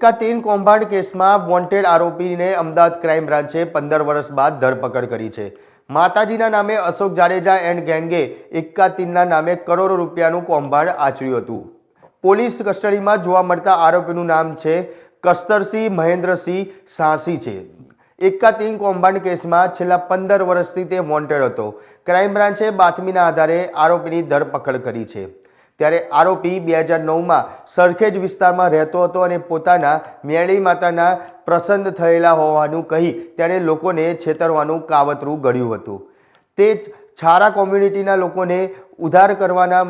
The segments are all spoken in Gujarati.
એકાતીન કૌભાંડ કેસમાં વોન્ટેડ આરોપીને અમદાવાદ ક્રાઇમ બ્રાન્ચે 15 વર્ષ બાદ ધરપકડ કરી છે। માતાજીના નામે અશોક જાડેજા એન્ડ ગેંગે એકાતીનના નામે કરોડો રૂપિયાનું કૌભાંડ આચર્યું હતું। પોલીસ કસ્ટડીમાં જોવા મળતા આરોપીનું નામ છે કસ્તરસિંહ મહેન્દ્રસિંહ સાંસી છે। એકાતીન કૌભાંડ કેસમાં છેલ્લા 15 વર્ષથી તે વોન્ટેડ હતો। ક્રાઇમ બ્રાન્ચે બાતમીના આધારે આરોપીની ધરપકડ કરી છે। ત્યારે આરોપી 2009માં સરખેજ વિસ્તારમાં રહેતો હતો અને પોતાના મેળી માતાના પ્રસન્ન થયેલા હોવાનું કહી તેણે લોકોને છેતરવાનું કાવતરું ઘડ્યું હતું। તે છારા કોમ્યુનિટીના લોકોને ઉધાર કરવાના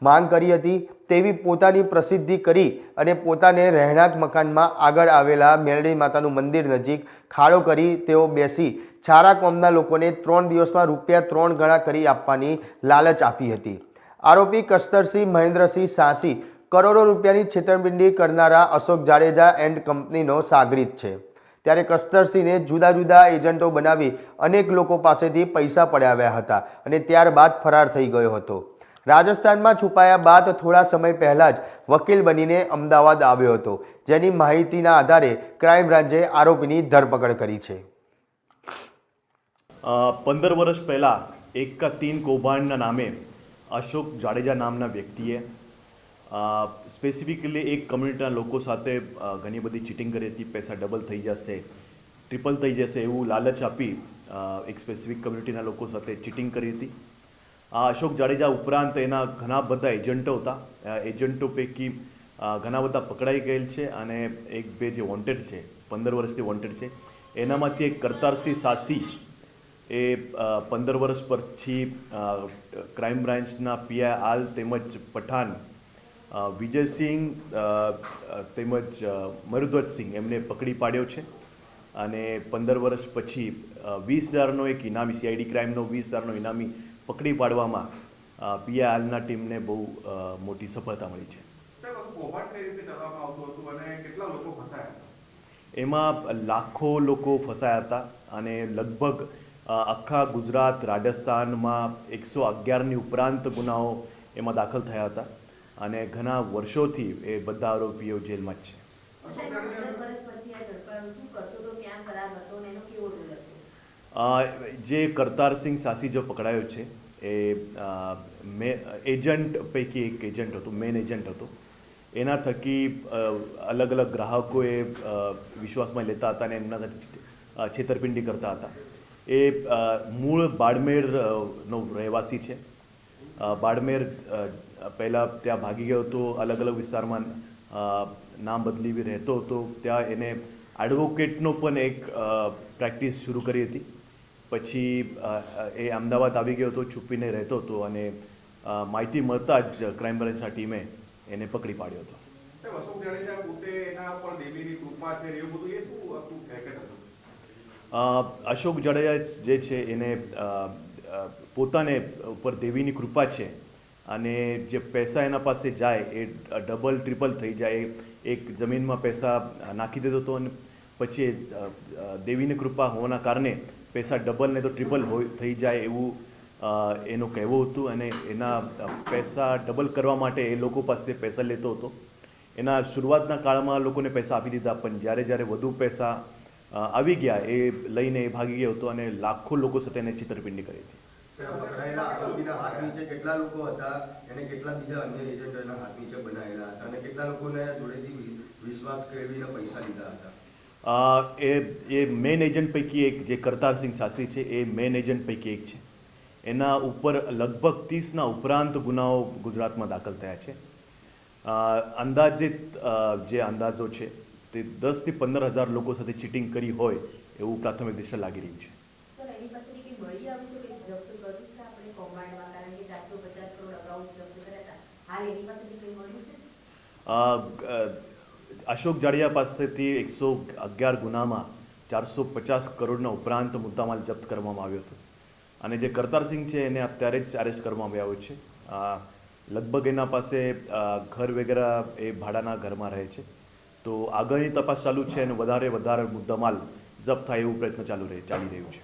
માંગ કરી હતી તેવી પોતાની પ્રસિદ્ધિ કરી અને પોતાને રહેણાંક મકાનમાં આગળ આવેલા મેળી માતાનું મંદિર નજીક ખાડો કરી તેઓ બેસી છારા કોમના લોકોને 3 દિવસમાં રૂપિયા 3 ગણા કરી આપવાની લાલચ આપી હતી। આરોપી કસ્તરસિંહ મહેન્દ્રસિંહ સાંસી કરોડો રૂપિયાની છેતરપિંડી કરનારા અશોક જાડેજા એન્ડ કંપનીનો સાગરીત છે। ત્યારે કસ્તરસિંહને જુદા જુદા એજન્ટો બનાવી અનેક લોકો પાસેથી પૈસા પડાવ્યા હતા અને ત્યારબાદ ફરાર થઈ ગયો હતો। રાજસ્થાનમાં છુપાયા બાદ થોડા સમય પહેલા જ વકીલ બનીને અમદાવાદ આવ્યો હતો, જેની માહિતીના આધારે ક્રાઇમ બ્રાન્ચે આરોપીની ધરપકડ કરી છે। 15 વર્ષ પહેલાં એકાતીન કૌભાંડના નામે અશોક જાડેજા નામના વ્યક્તિએ સ્પેસિફિકલી એક કમ્યુનિટીના લોકો સાથે ઘણી બધી ચીટિંગ કરી હતી। પૈસા ડબલ થઈ જશે, ટ્રિપલ થઈ જશે એવું લાલચ આપી એક સ્પેસિફિક કમ્યુનિટીના લોકો સાથે ચીટિંગ કરી હતી। આ અશોક જાડેજા ઉપરાંત એના ઘણા બધા એજન્ટો હતા। એજન્ટો પૈકી ઘણા બધા પકડાઈ ગયેલ છે અને એક બે જે વોન્ટેડ છે, 15 વર્ષથી વોન્ટેડ છે, એનામાંથી એક કરતારસિંહ સાંસી એ 15 વર્ષ પછી ક્રાઇમ બ્રાન્ચના પીઆઈ આલ તેમજ પઠાણ વિજયસિંહ તેમજ મરુધ્વજસિંહ એમને પકડી પાડ્યો છે અને 15 વર્ષ પછી 20,000નો એક ઇનામી, સીઆઈડી ક્રાઇમનો 20,000નો ઇનામી પકડી પાડવામાં પીઆઈ આલના ટીમને બહુ મોટી સફળતા મળી છે। એમાં લાખો લોકો ફસાયા હતા અને લગભગ આખા ગુજરાત રાજસ્થાનમાં 111ની ઉપરાંત ગુનાઓ એમાં દાખલ થયા હતા અને ઘણા વર્ષોથી એ બધા આરોપીઓ જેલમાં જ છે। જે કરતારસિંહ સાંસી જો પકડાયો છે એ એજન્ટ પૈકી એક એજન્ટ હતો, મેન એજન્ટ હતો। એના થકી અલગ અલગ ગ્રાહકોએ વિશ્વાસમાં લેતા હતા અને એમના સાથે છેતરપિંડી કરતા હતા। એ મૂળ બાડમેરનો રહેવાસી છે। બાડમેર પહેલાં ત્યાં ભાગી ગયો હતો, અલગ અલગ વિસ્તારમાં નામ બદલી રહેતો હતો। ત્યાં એને એડવોકેટનો પણ એક પ્રેક્ટિસ શરૂ કરી હતી। પછી એ અમદાવાદ આવી ગયો હતો, છુપીને રહેતો હતો અને માહિતી મળતા જ ક્રાઇમ બ્રાન્ચના ટીમે એને પકડી પાડ્યો હતો। અશોક જાડેજા જે છે એને પોતાને ઉપર દેવીની કૃપા છે અને જે પૈસા એના પાસે જાય એ ડબલ ટ્રિપલ થઈ જાય। એક જમીનમાં પૈસા નાખી દેતો હતો અને પછી દેવીની કૃપા હોવાના કારણે પૈસા ડબલ ને તો ટ્રિપલ થઈ જાય એવું એનું કહેવું હતું અને એના પૈસા ડબલ કરવા માટે એ લોકો પાસે પૈસા લેતો હતો। એના શરૂઆતના કાળમાં લોકોને પૈસા આપી દીધા, પણ જ્યારે જ્યારે વધુ પૈસા આવી ગયા એ લઈને એ ભાગી ગયો હતો અને લાખો લોકો સાથે એને છેતરપિંડી કરી હતી। એ મેન એજન્ટ પૈકી એક જે કરતારસિંહ સાંસી છે એ મેન એજન્ટ પૈકી એક છે। એના ઉપર લગભગ 30ના ઉપરાંત ગુનાઓ ગુજરાતમાં દાખલ થયા છે। અંદાજિત જે અંદાજો છે તે 10થી 15,000 લોકો સાથે ચીટિંગ કરી હોય એવું પ્રાથમિક દ્રષ્ટિએ લાગી રહ્યું છે। અશોક જાડેજા પાસેથી 111 ગુનામાં 450 કરોડના ઉપરાંત મુદ્દામાલ જપ્ત કરવામાં આવ્યો હતો અને જે કરતારસિંહ છે એને અત્યારે જ અરેસ્ટ કરવામાં આવ્યો છે। લગભગ એના પાસે ઘર વગેરે એ ભાડાના ઘરમાં રહે છે, તો આગળની તપાસ ચાલુ છે અને વધારે મુદ્દામાલ જપ્ત થાય એવું પ્રયત્ન ચાલી રહ્યું છે।